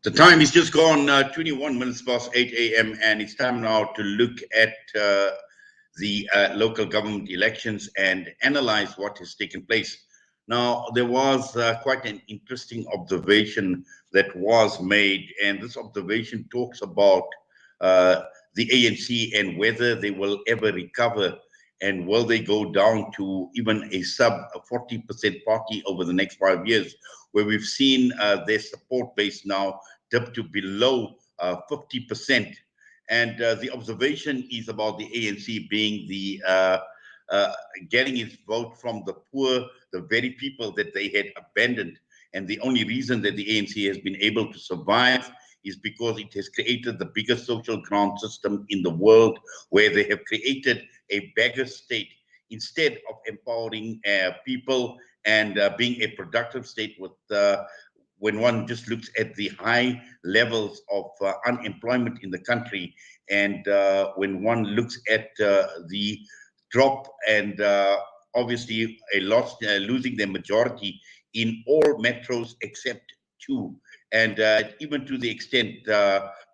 The time is just gone 21 minutes past 8 a.m. and it's time now to look at the local government elections and analyze what has taken place. Now, there was quite an interesting observation that was made, and this observation talks about uh, the ANC and whether they will ever recover and will they go down to even a sub 40% party over the next 5 years, where we've seen their support base now dip to below 50%. And the observation is about the ANC being the uh, getting its vote from the poor, the very people that they had abandoned. And the only reason that the ANC has been able to survive is because it has created the biggest social grant system in the world, where they have created a beggar state instead of empowering people and being a productive state with when one just looks at the high levels of unemployment in the country, and when one looks at the drop and obviously a loss, losing their majority in all metros except two, and even to the extent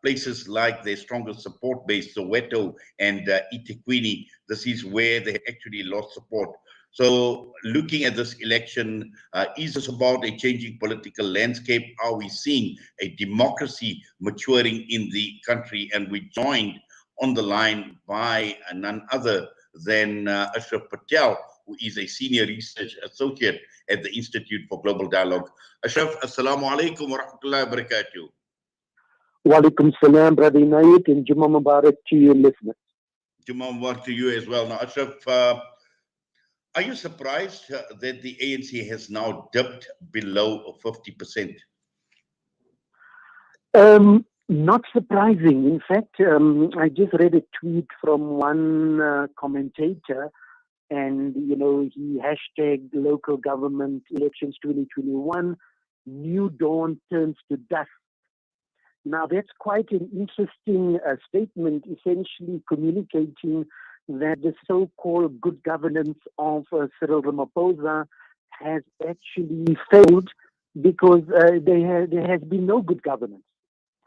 places like their strongest support base, Soweto and eThekwini, this is where they actually lost support. So, looking at this election, is this about a changing political landscape? Are we seeing a democracy maturing in the country? And we joined on the line by none other than Ashraf Patel, who is a senior research associate at the Institute for Global Dialogue. Ashraf, assalamu alaikum wa rahmatullahi wa barakatuh. Walaikum salam, Brother Inayat, and Juma Mubarak to your listeners. Juma Mubarak to you as well. Now, Ashraf, are you surprised that the ANC has now dipped below 50%? Not surprising. In fact, I just read a tweet from one commentator, and he hashtagged local government elections 2021. New dawn turns to dusk. Now, that's quite an interesting statement, essentially communicating that the so-called good governance of Cyril Ramaphosa has actually failed because there has been no good governance.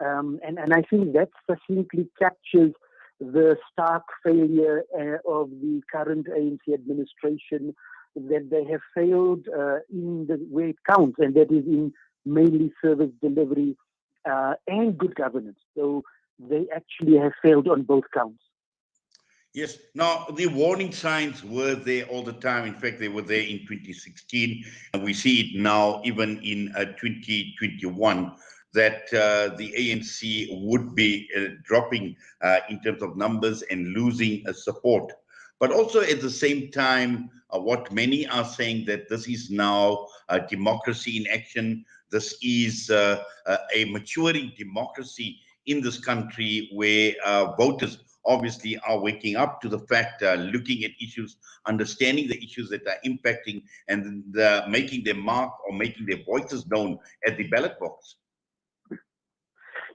And I think that succinctly captures the stark failure of the current ANC administration, that they have failed in the way it counts, and that is in mainly service delivery and good governance. So they actually have failed on both counts. Yes. Now, the warning signs were there all the time. In fact, they were there in 2016, and we see it now even in 2021, that the ANC would be dropping in terms of numbers and losing support. But also at the same time, what many are saying, that this is now democracy in action. This is a maturing democracy in this country, where voters obviously are waking up to the fact, looking at issues, understanding the issues that are impacting, and making their mark or making their voices known at the ballot box.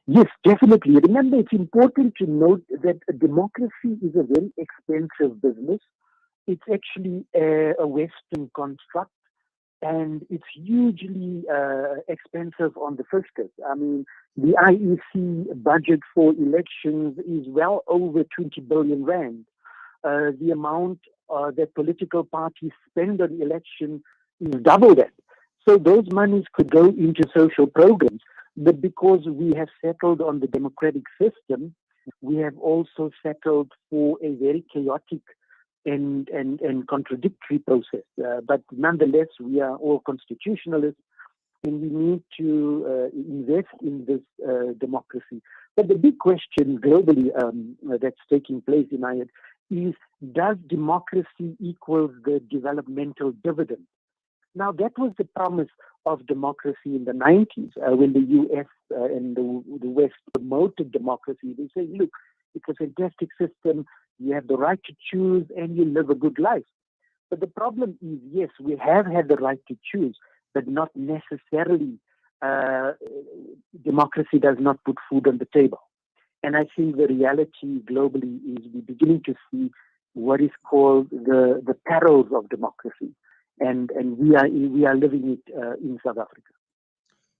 Yes, definitely. Remember, it's important to note that a democracy is a very expensive business. It's actually a Western construct, and it's hugely expensive on the fiscus. I mean, the IEC budget for elections is well over 20 billion rand. The amount that political parties spend on election is double that. So those monies could go into social programs. But because we have settled on the democratic system, we have also settled for a very chaotic and contradictory process. But nonetheless, we are all constitutionalists, and we need to invest in this democracy. But the big question globally that's taking place in IAD is, does democracy equal the developmental dividend? Now, that was the promise of democracy in the 90s, when the US and the West promoted democracy. They say, look, it's a fantastic system, you have the right to choose, and you live a good life. But the problem is, yes, we have had the right to choose, but not necessarily democracy does not put food on the table. And I think the reality globally is we're beginning to see what is called the perils of democracy. and we are living it in South Africa.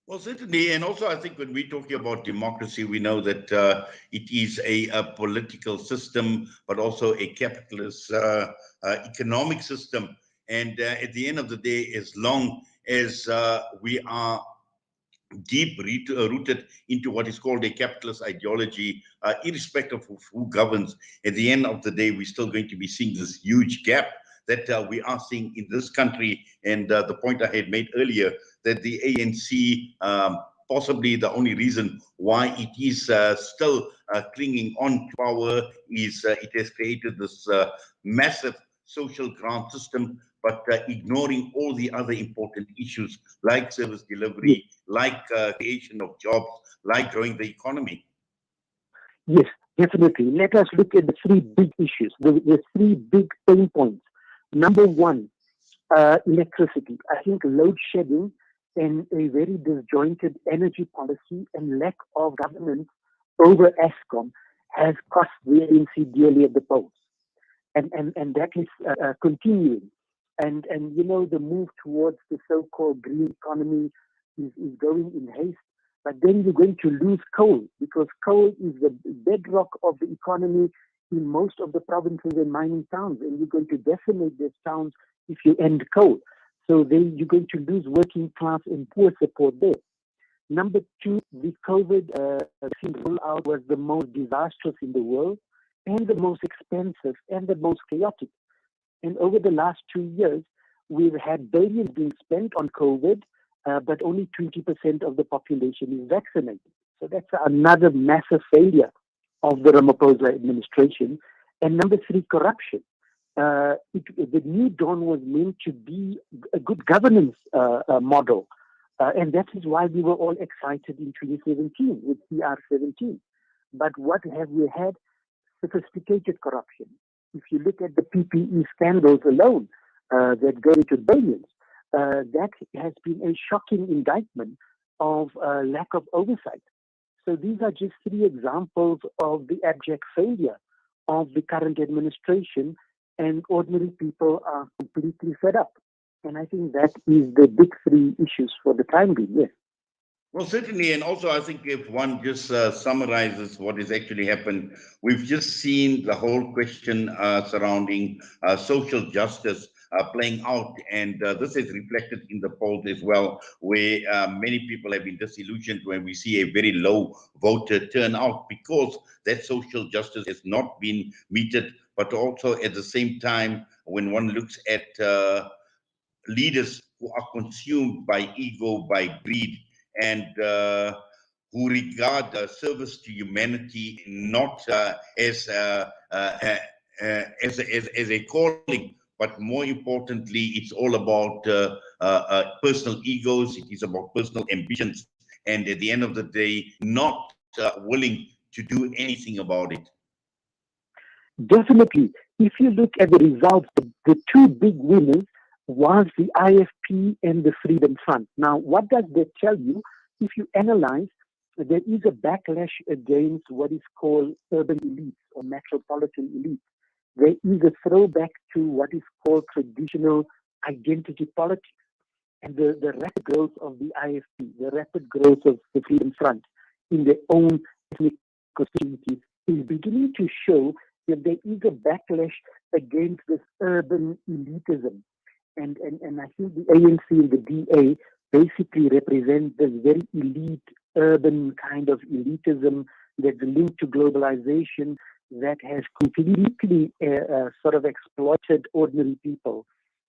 Well, certainly, and also I think when we're talking about democracy, we know that it is a political system, but also a capitalist economic system. And at the end of the day, as long as we are deep rooted into what is called a capitalist ideology, irrespective of who governs, at the end of the day, we're still going to be seeing this huge gap that we are seeing in this country. And the point I had made earlier, that the ANC, possibly the only reason why it is still clinging on to power is it has created this massive social grant system, but ignoring all the other important issues like service delivery, like creation of jobs, like growing the economy. Yes, definitely. Let us look at the three big issues, the three big pain points. Number one, electricity. I think load shedding and a very disjointed energy policy and lack of governance over ESCOM has cost the ANC dearly at the polls. And that is continuing. And the move towards the so-called green economy is going in haste. But then you're going to lose coal, because coal is the bedrock of the economy in most of the provinces and mining towns, and you're going to decimate these towns if you end coal. So then you're going to lose working class and poor support there. Number two, the COVID vaccine rollout was the most disastrous in the world, and the most expensive, and the most chaotic. And over the last 2 years, we've had billions being spent on COVID, but only 20% of the population is vaccinated. So that's another massive failure of the Ramaphosa administration. And number three, corruption. The new dawn was meant to be a good governance model. And that is why we were all excited in 2017 with CR17. But what have we had? Sophisticated corruption. If you look at the PPE scandals alone, that go into billions, that has been a shocking indictment of lack of oversight. So these are just three examples of the abject failure of the current administration, and ordinary people are completely fed up. And I think that is the big three issues for the time being, yes. Well, certainly, and also I think if one just summarizes what has actually happened, we've just seen the whole question surrounding social justice playing out, and this is reflected in the polls as well, where many people have been disillusioned when we see a very low voter turnout, because that social justice has not been meted, but also at the same time, when one looks at leaders who are consumed by ego, by greed, and who regard service to humanity not as a calling, but more importantly, it's all about personal egos. It is about personal ambitions, and at the end of the day, not willing to do anything about it. Definitely. If you look at the results, the two big winners was the IFP and the Freedom Front. Now, what does that tell you? If you analyze, there is a backlash against what is called urban elites or metropolitan elites. There is a throwback to what is called traditional identity politics. And the rapid growth of the IFP, the rapid growth of the Freedom Front in their own ethnic constituencies is beginning to show that there is a backlash against this urban elitism. And I think the ANC and the DA basically represent this very elite, urban kind of elitism that's linked to globalization that has completely sort of exploited ordinary people.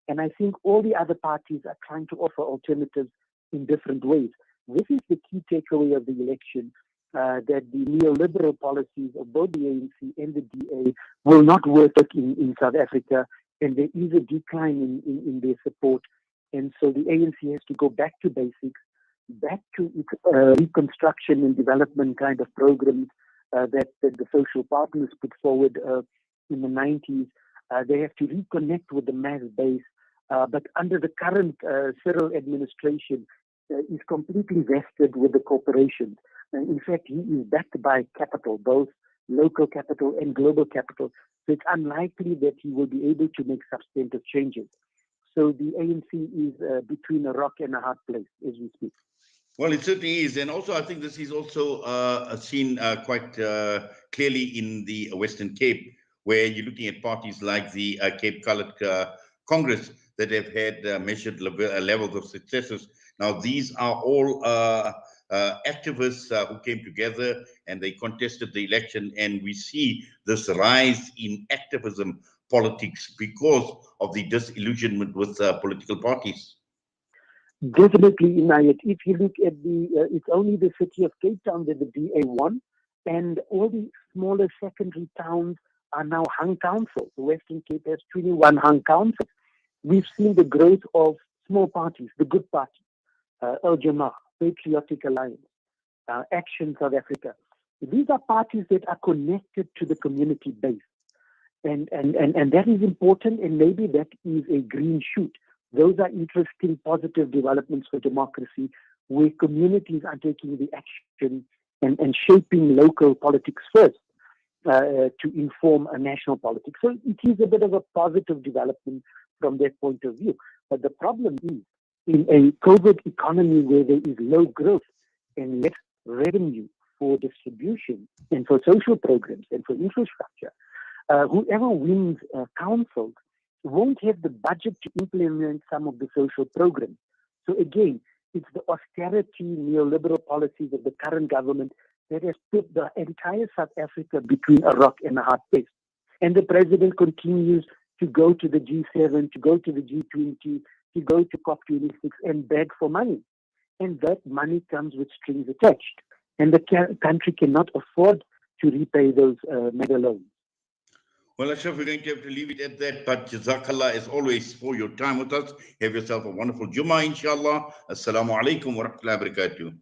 And I think all the other parties are trying to offer alternatives in different ways. This is the key takeaway of the election, that the neoliberal policies of both the ANC and the DA will not work in South Africa, and there is a decline in their support. And so the ANC has to go back to basics, back to its reconstruction and development kind of programs that the social partners put forward in the 90s. They have to reconnect with the mass base. But under the current Cyril administration, is completely vested with the corporations. In fact, he is backed by capital, both local capital and global capital. So it's unlikely that he will be able to make substantive changes. So the ANC is between a rock and a hard place as we speak. Well, it certainly is. And also, I think this is also seen quite clearly in the Western Cape, where you're looking at parties like the Cape Coloured Congress that have had measured levels of successes. Now, these are all activists who came together and they contested the election. And we see this rise in activism politics because of the disillusionment with political parties. Definitely, Inayat. If you look at it's only the city of Cape Town that the DA won, and all the smaller secondary towns are now hung councils. The Western Cape has 21 hung councils. We've seen the growth of small parties, the Good Party, Al Jamah, Patriotic Alliance, Action South Africa. These are parties that are connected to the community base. And that is important, and maybe that is a green shoot. Those are interesting, positive developments for democracy, where communities are taking the action and shaping local politics first to inform a national politics. So it is a bit of a positive development from that point of view. But the problem is, in a COVID economy where there is low growth and less revenue for distribution and for social programs and for infrastructure, whoever wins councils won't have the budget to implement some of the social programs. So again, it's the austerity neoliberal policies of the current government that has put the entire South Africa between a rock and a hard place. And the president continues to go to the G7, to go to the G20, to go to COP26 and beg for money. And that money comes with strings attached. And the country cannot afford to repay those mega loans. Well, Ashraf, we're going to have to leave it at that. But Jazakallah, as always, for your time with us. Have yourself a wonderful Jummah, inshallah. Assalamu alaikum wa rahmatullahi wa barakatuh.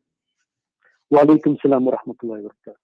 Wa alaikum salam wa rahmatullahi wa barakatuh.